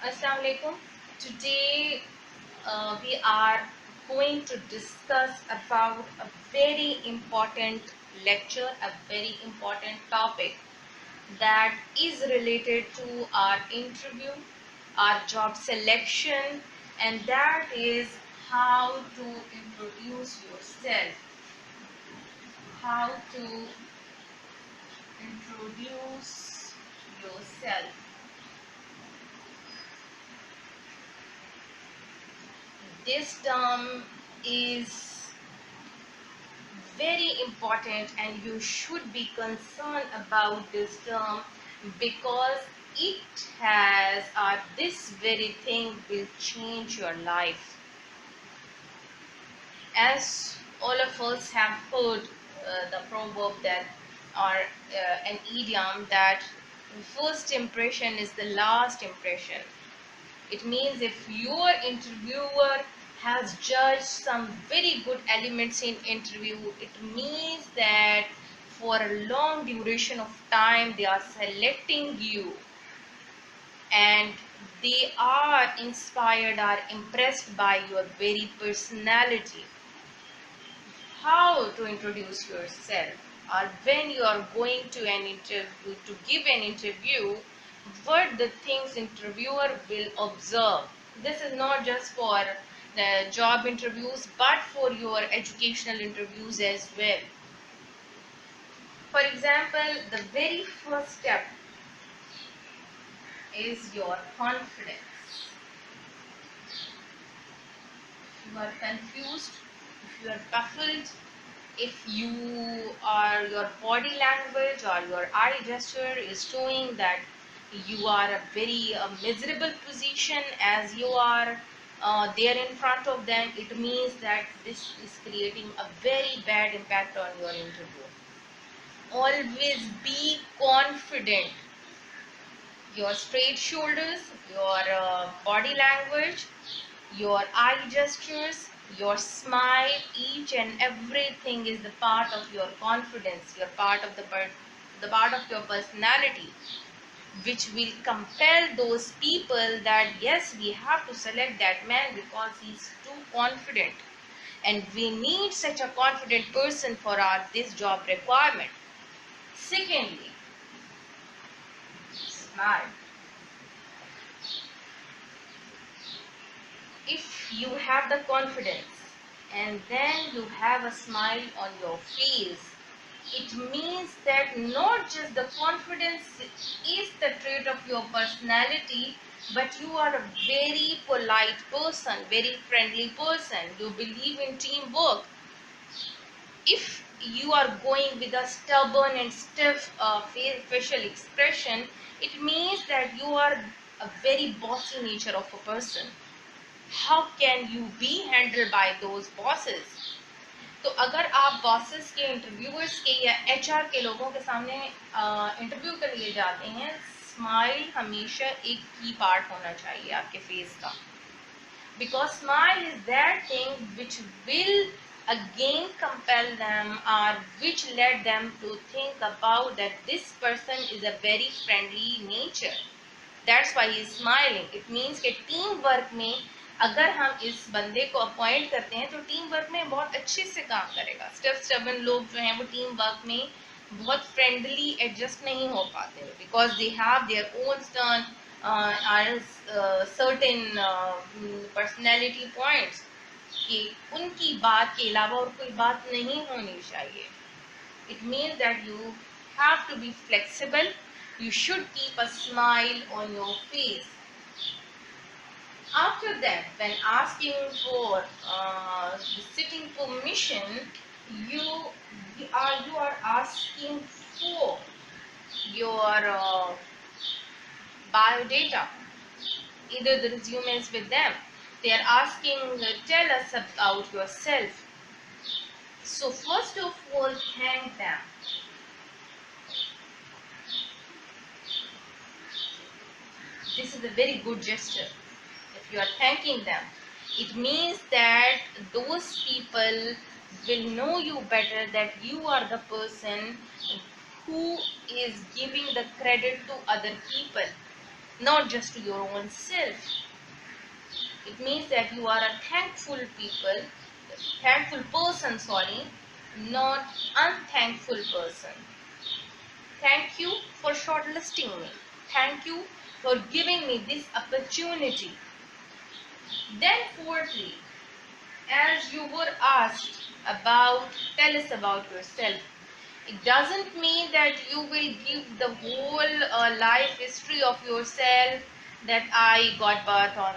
Assalamu alaikum. Today we are going to discuss about a very important lecture, a very important topic that is related to our interview, our job selection, and that is how to introduce yourself. How to introduce yourself. This term is very important and you should be concerned about this term because it has this very thing will change your life. As all of us have heard the proverb that or an idiom that first impression is the last impression. It means if your interviewer has judged some very good elements in interview, it means that for a long duration of time they are selecting you and they are inspired or impressed by your very personality. How to introduce yourself, or when you are going to an interview to give an interview, what the things interviewer will observe. This is not just for the job interviews but for your educational interviews as well. For example, the very first step is your confidence. If you are confused, if you are baffled, if your body language or your eye gesture is showing that you are a very miserable position as you are there in front of them, it means that this is creating a very bad impact on your interview. Always be confident. Your straight shoulders, your body language, your eye gestures, your smile, each and everything is the part of your confidence, your part of the part of your personality, which will compel those people that yes, we have to select that man because he's too confident and we need such a confident person for our this job requirement. Secondly, smile. If you have the confidence and then you have a smile on your face, it means that not just the confidence is the trait of your personality, but you are a very polite person, very friendly person. You believe in teamwork. If you are going with a stubborn and stiff facial expression, it means that you are a very bossy nature of a person. How can you be handled by those bosses? तो अगर आप bosses के, interviewers के या HR के लोगों के सामने इंटरव्यू के लिए जाते हैं, स्माइल हमेशा एक की पार्ट होना चाहिए आपके फेस का, because smile is that thing which will again compel them or which led them to think about that this person is a very friendly nature. That's why he is smiling. It means कि team work में अगर हम इस बंदे को appoint करते हैं तो टीम वर्क में बहुत अच्छे से काम करेगा. स्टबन लोग जो हैं वो टीम वर्क में बहुत फ्रेंडली एडजस्ट नहीं हो पाते because they have their own stern certain personality points कि उनकी बात के अलावा और कोई बात नहीं होनी चाहिए. It means that you have to be flexible. You should keep a smile on your face. After that, when asking for the sitting permission, you are asking for your biodata, either the resumes with them. They are asking, tell us about yourself. So first of all, thank them. This is a very good gesture. If you are thanking them, it means that those people will know you better, that you are the person who is giving the credit to other people. not just to your own self. It means that you are a thankful person, sorry, not unthankful person. Thank you for shortlisting me. Thank you for giving me this opportunity. Then fourthly, as you were asked about, tell us about yourself. It doesn't mean that you will give the whole life history of yourself, that I got birth on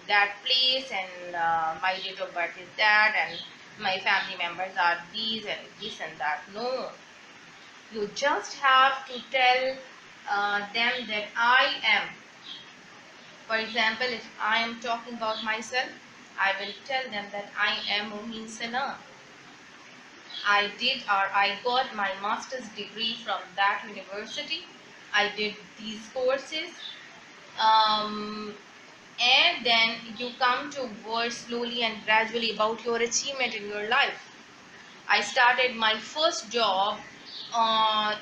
that place and my date of birth is that and my family members are these and this and that. No, you just have to tell them that I am. For example, if I am talking about myself, I will tell them that I am Mumin Sana. I got my master's degree from that university. I did these courses. And then you come to work slowly and gradually about your achievement in your life. I started my first job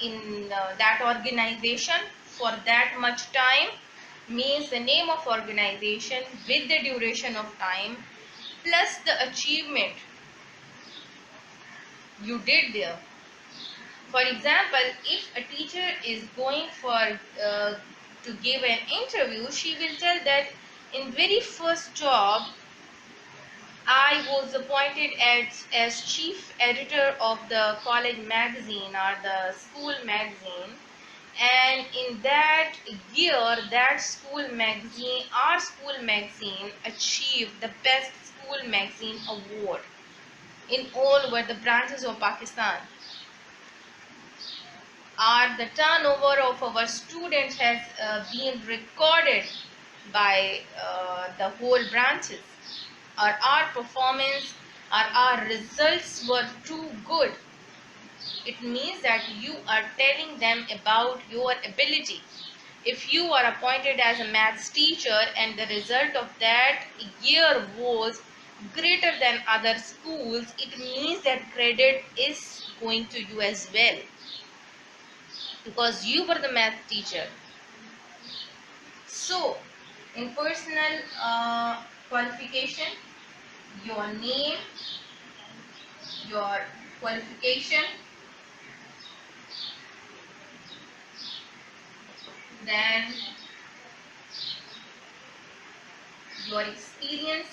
in that organization for that much time, means the name of organization with the duration of time plus the achievement you did there. For example, if a teacher is going for to give an interview, she will tell that in very first job I was appointed as chief editor of the college magazine or the school magazine, and in that year our school magazine achieved the best school magazine award in all over the branches of Pakistan. The turnover of our students has been recorded by the whole branches. Our performance or our results were too good. It means that you are telling them about your ability. If you are appointed as a maths teacher and the result of that year was greater than other schools, it means that credit is going to you as well, because you were the math teacher. So, in personal qualification, your name, your qualification, then your experience,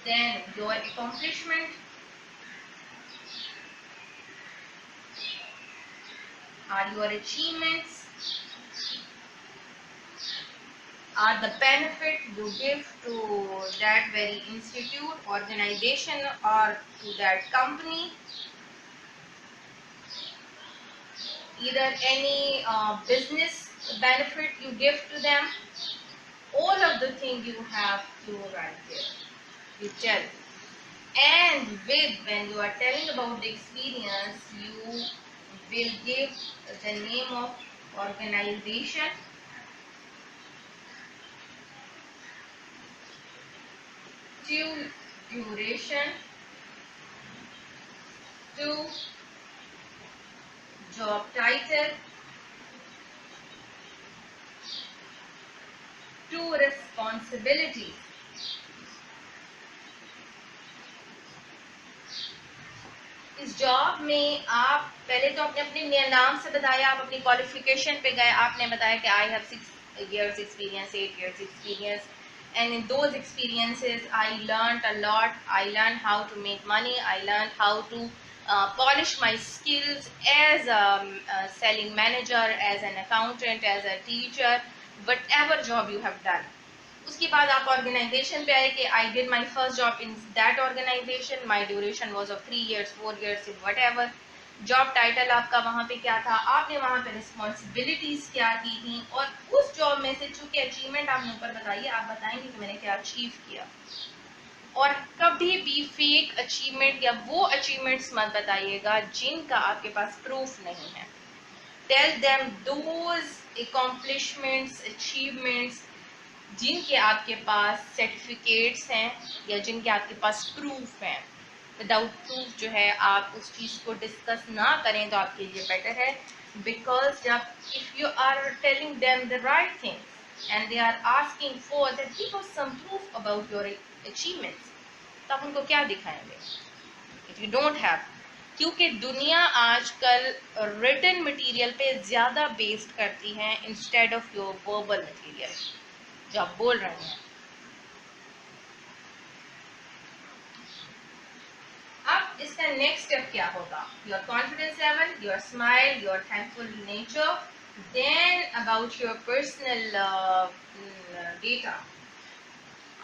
then your accomplishment, are your achievements, are the benefit you give to that very institute, organization or to that company, either any business benefit you give to them. All of the things you have to write there, you tell. And when you are telling about the experience, you will give the name of organization, to duration, to job title, to responsibilities. इस job में आप पहले तो आपने अपने नाम से बताया, आप अपनी क्वालिफिकेशन पे गए, आपने बताया कि I have 6 years experience, 8 years experience, and in those experiences I learned a lot. I learned how to make money, I learned how to polish my skills as a selling manager, as an accountant, as a teacher, whatever job you have done. उसके बाद आप organisation पे आए कि I did my first job in that organisation, my duration was of 3 years 4 years whatever. Job title आपका वहाँ पे क्या था, आपने वहाँ पे रिस्पॉन्सिबिलिटीज क्या की थी, और उस जॉब में से चूंकि अचीवमेंट आपने ऊपर बताइए, आप बताएंगे कि मैंने क्या अचीव किया. और कभी भी फेक अचीवमेंट या वो अचीवमेंट्स मत बताइएगा जिनका आपके पास प्रूफ नहीं है. Tell them those accomplishments, achievements जिनके आपके पास सर्टिफिकेट्स हैं या जिनके आपके पास प्रूफ हैं. विदाउट प्रूफ जो है आप उस चीज़ को डिस्कस ना करें तो आपके लिए बेटर है, बिकॉज जब if you are telling them the right things and they are asking for that give us some proof about your achievements, तो आप उनको क्या दिखाएंगे इफ यू डोंट हैव? क्योंकि दुनिया आजकल रिटन मटेरियल पे ज़्यादा बेस्ड करती है instead of your verbal material जो आप बोल रहे हैं। अब इसका नेक्स्ट स्टेप क्या होगा? Your confidence level, your smile, your thankful nature, then about your personal data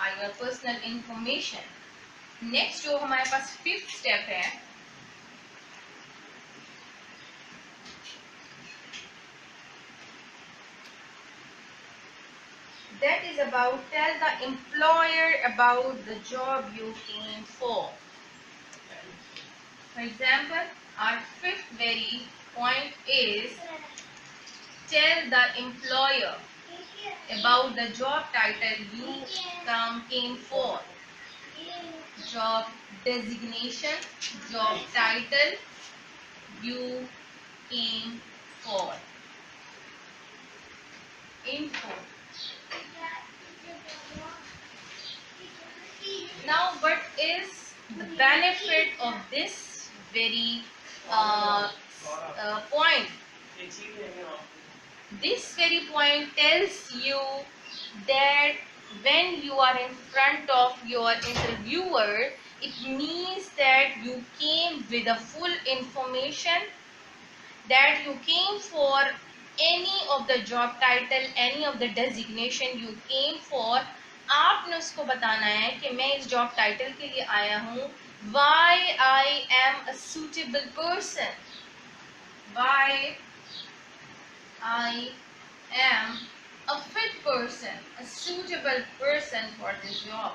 और योर पर्सनल इंफॉर्मेशन। नेक्स्ट जो हमारे पास फिफ्थ स्टेप है, that is about tell the employer about the job you came for. For example, our fifth very point is tell the employer about the job title you came for. Job designation, job title you came for. Info. Now, what is the benefit of this very point? This very point tells you that when you are in front of your interviewer, it means that you came with a full information, that you came for any of the job title, any of the designation you came for. आपने उसको बताना है कि मैं इस job title के लिए आया हूँ, why I am a suitable person, why I am a fit person, a suitable person for this job.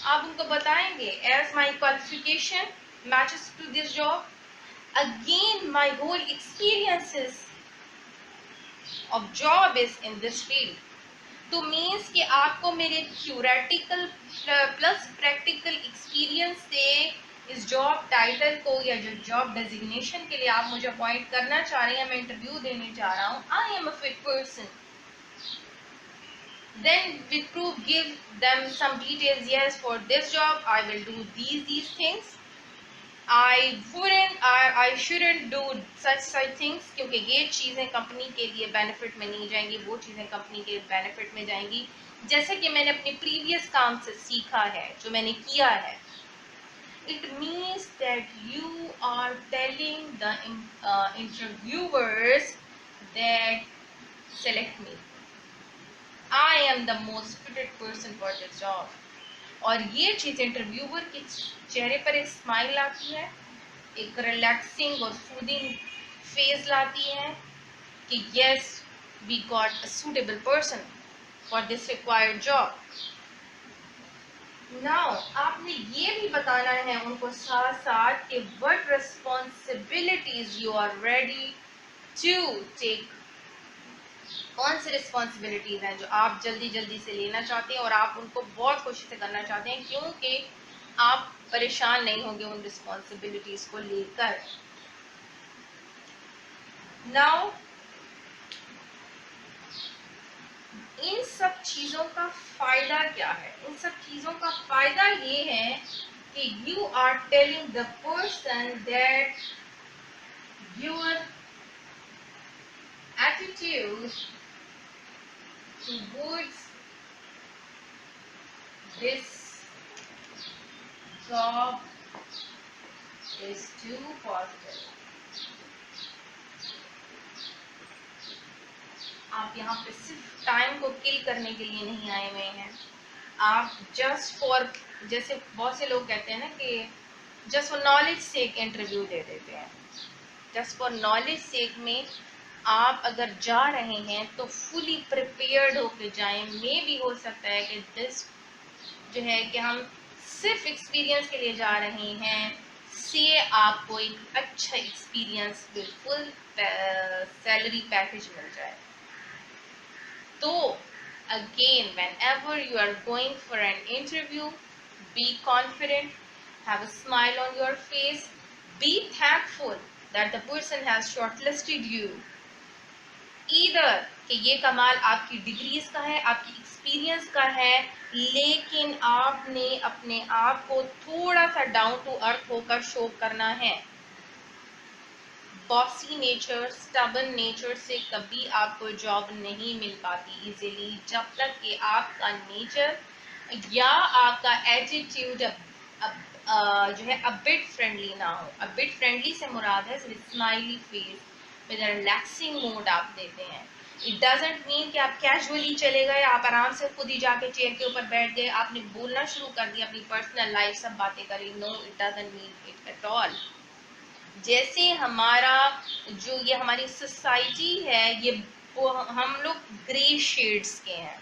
आप उनको बताएंगे as my qualification matches to this job, again my whole experiences of job is in this field. तो means कि आपको मेरे theoretical plus practical experience से इस job title को या जो जॉब डेजिग्नेशन के लिए आप मुझे अपॉइंट करना चाह रहे हैं, मैं इंटरव्यू देने जा रहा हूँ, I am a fit person. Then with proof give them some details. Yes, for this job I will do these things. I shouldn't do such things क्योंकि ये चीज़ें कंपनी के लिए बेनिफिट में नहीं जाएंगी, वो चीज़ें कंपनी के बेनिफिट में जाएंगी, जैसे कि मैंने अपने प्रीवियस काम से सीखा है, जो मैंने किया है. It means that you are telling the interviewers that select me. I am the most fitted person for this job. और ये चीज़ इंटरव्यूअर के चेहरे पर एक स्माइल लाती है, एक रिलैक्सिंग और सूदिंग फेस लाती है कि yes, we got a suitable person for this required job. Now, आपने ये भी बताना है उनको साथ साथ कि what responsibilities you are ready to take. कौन सी रिस्पॉन्सिबिलिटीज हैं जो आप जल्दी जल्दी से लेना चाहते हैं और आप उनको बहुत खुशी से करना चाहते हैं, क्योंकि आप परेशान नहीं होंगे उन रिस्पॉन्सिबिलिटीज को लेकर. नाउ, इन सब चीज़ों का फायदा क्या है? इन सब चीज़ों का फायदा ये है कि you are telling the person that your attitude towards this job is too positive. आप यहाँ पे सिर्फ टाइम को किल करने के लिए नहीं आए हुए हैं. आप जस्ट फॉर, जैसे बहुत से लोग कहते हैं ना कि just for knowledge sake interview दे देते हैं. जस्ट फॉर नॉलेज सेक में आप अगर जा रहे हैं तो फुली प्रिपेयर्ड होके जाएं. मे भी हो सकता है कि दिस जो है कि हम सिर्फ एक्सपीरियंस के लिए जा रहे हैं, से आपको एक अच्छा एक्सपीरियंस बिल्कुल सैलरी पैकेज मिल जाए. तो again, whenever you are going for an interview, be confident, have a smile on your face, be thankful that the person has shortlisted you. Either कि ये कमाल आपकी डिग्रीज का है, आपकी एक्सपीरियंस का है, लेकिन आपने अपने आप को थोड़ा सा डाउन टू अर्थ होकर शो करना है। बॉसी नेचर, स्टबन नेचर से कभी आपको जॉब नहीं मिल पाती इजीली, जब तक कि आपका नेचर या आपका एटीट्यूड जो है अ बिट फ्रेंडली ना हो। अ बिट फ्रेंडली से मुराद है smiley face with relaxing mood आप देते हैं। इट डजंट मीन कि आप कैजुअली चले गए, आप आराम से खुद ही जाके चेयर के ऊपर बैठ गए, आपने बोलना शुरू कर दिया, अपनी पर्सनल लाइफ सब बातें करी। No, it doesn't mean it at all. जैसे हमारा जो ये हमारी सोसाइटी है, ये वो हम लोग ग्रे शेड्स के हैं,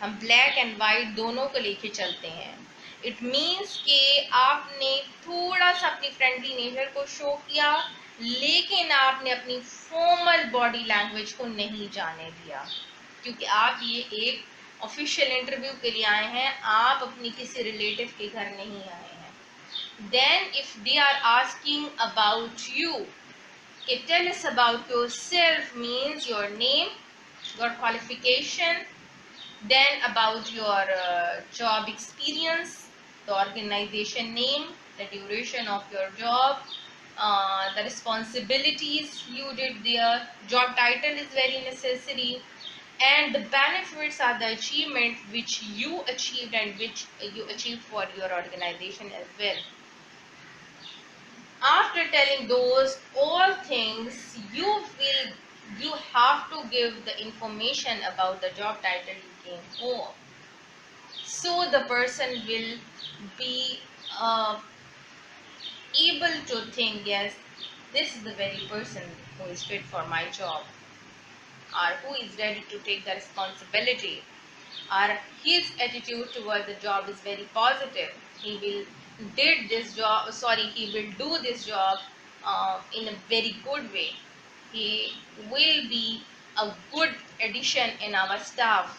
हम ब्लैक एंड वाइट दोनों को लेके चलते हैं। इट मीन्स कि आपने थोड़ा सा अपनी फ्रेंडली नेचर को शो किया, लेकिन आपने अपनी फॉर्मल बॉडी लैंग्वेज को नहीं जाने दिया, क्योंकि आप ये एक ऑफिशियल इंटरव्यू के लिए आए हैं, आप अपनी किसी रिलेटिव के घर नहीं आए हैं। Then if they are asking about you, tell us about yourself means your name, your qualification, then about your job experience, the organization name, the duration of your job, the responsibilities you did there, job title is very necessary, and the benefits are the achievement which you achieved and which you achieved for your organization as well. After telling those all things, you have to give the information about the job title you came for, so the person will be able to think, yes, this is the very person who is fit for my job, or who is ready to take the responsibility, or his attitude toward the job is very positive. He will do this job in a very good way. He will be a good addition in our staff.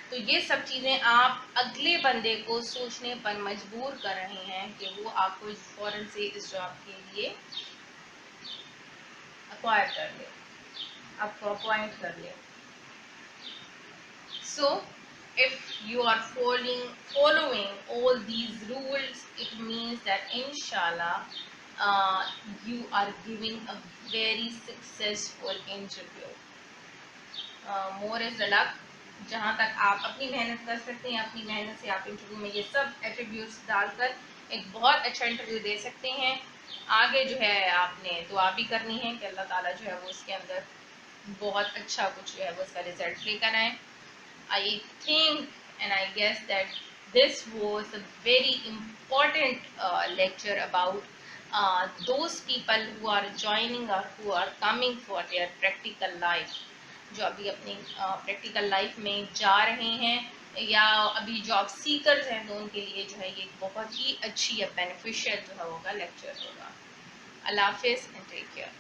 तो ये सब चीज़ें आप अगले बंदे को सोचने पर मजबूर कर रहे हैं कि वो आपको फौरन से इस जॉब के लिए अक्वायर कर ले, आपको अपॉइंट कर ले। So if you are following all these rules, it means that inshallah you are giving a very successful interview. More is the luck. जहाँ तक आप अपनी मेहनत कर सकते हैं, अपनी मेहनत से आप इंटरव्यू में ये सब एट्रीब्यूट्स डालकर एक बहुत अच्छा इंटरव्यू दे सकते हैं। आगे जो है आपने दुआ भी करनी है कि अल्लाह ताला जो है वो उसके अंदर बहुत अच्छा कुछ जो है वो उसका रिजल्ट लेकर आए। I think and I guess that this was a very important lecture about those people who are joining or who are coming for their practical life, जो अभी अपनी प्रैक्टिकल लाइफ में जा रहे हैं या अभी जॉब सीकर्स हैं, तो उनके लिए जो है ये बहुत ही अच्छी या बेनिफिशियल जो है होगा लेक्चर होगा। अल्लाह हाफिज़ एंड टेक केयर।